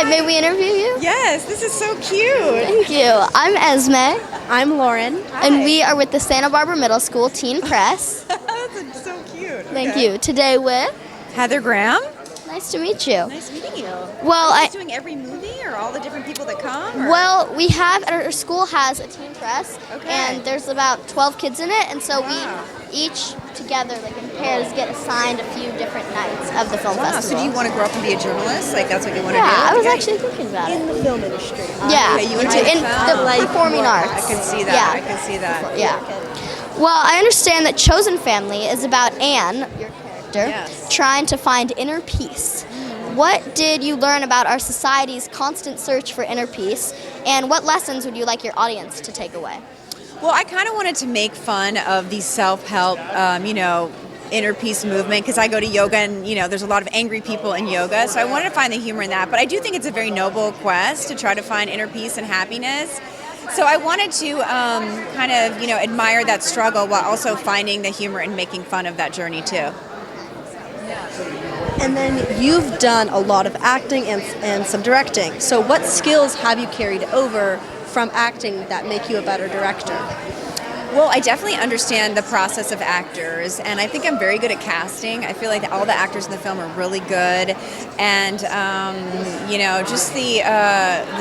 Hi, may we interview you? Yes, this is so cute. Thank you. I'm Esme, I'm Lauren. and we are with the Santa Barbara Middle School Teen Press. That's so cute. Thank you. Today with... Heather Graham. Nice to meet you. Nice meeting you. Well, Are you doing every movie or all the different people that come? Or? Well, we have, our school has a teen press, Okay. and there's about 12 kids in it, and so Wow. we each together, like in pairs, get assigned a few different nights of the film Wow, festival. so do you want to grow up and be a journalist? Like that's what you want to do? Yeah, I was Okay. actually thinking about it. In the film industry. Yeah, Okay, you want to in the performing arts. I can see that. Yeah. I can see that. Yeah. Well, I understand that Chosen Family is about Anne, your character, Yes. trying to find inner peace. What did you learn about our society's constant search for inner peace, and what lessons would you like your audience to take away? Well, I kind of wanted to make fun of the self-help, inner peace movement because I go to yoga and, there's a lot of angry people in yoga. So I wanted to find the humor in that. But I do think it's a very noble quest to try to find inner peace and happiness. So I wanted to admire that struggle while also finding the humor and making fun of that journey too. And then you've done a lot of acting and some directing. So what skills have you carried over from acting that make you a better director? Well, I definitely understand the process of actors, and I think I'm very good at casting. I feel like all the actors in the film are really good, and just the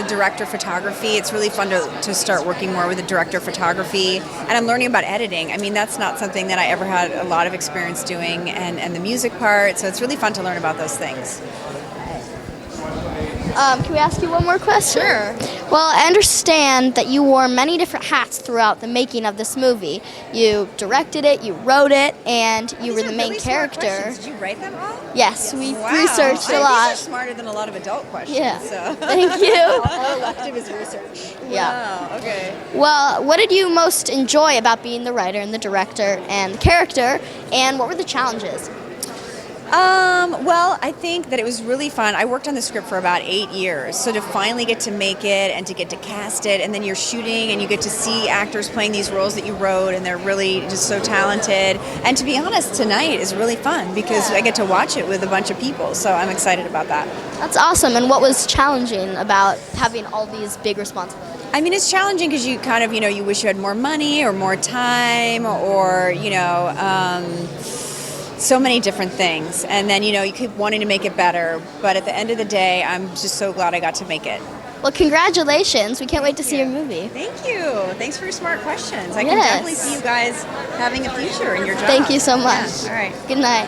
director of photography. It's really fun to start working more with the director of photography, and I'm learning about editing. I mean, that's not something that I ever had a lot of experience doing, and the music part. So it's really fun to learn about those things. Can we ask you one more question? Sure. Well, I understand that you wore many different hats throughout the making of this movie. You directed it, you wrote it, and you were the main Really smart character. questions. Did you write them all? Yes, we Wow. researched a These lot. are smarter than a lot of adult questions. Yeah. So. Thank you. Our elective is research. Yeah. Wow. Okay. Well, what did you most enjoy about being the writer and the director and the character, and what were the challenges? Well, I think that it was really fun. I worked on the script for about 8 years, so to finally get to make it and to get to cast it, and then you're shooting and you get to see actors playing these roles that you wrote, and they're really just so talented. And to be honest, tonight is really fun because I get to watch it with a bunch of people, so I'm excited about that. That's awesome. And what was challenging about having all these big responsibilities? I mean, it's challenging because you kind of, you wish you had more money or more time or, so many different things, and then you keep wanting to make it better, but at the end of the day I'm just so glad I got to make it. Well, congratulations. We can't wait to see your movie. Thank you. Thanks for your smart questions. I Yes. can definitely see you guys having a future in your job. Thank you so much. Yeah. All right. Good night.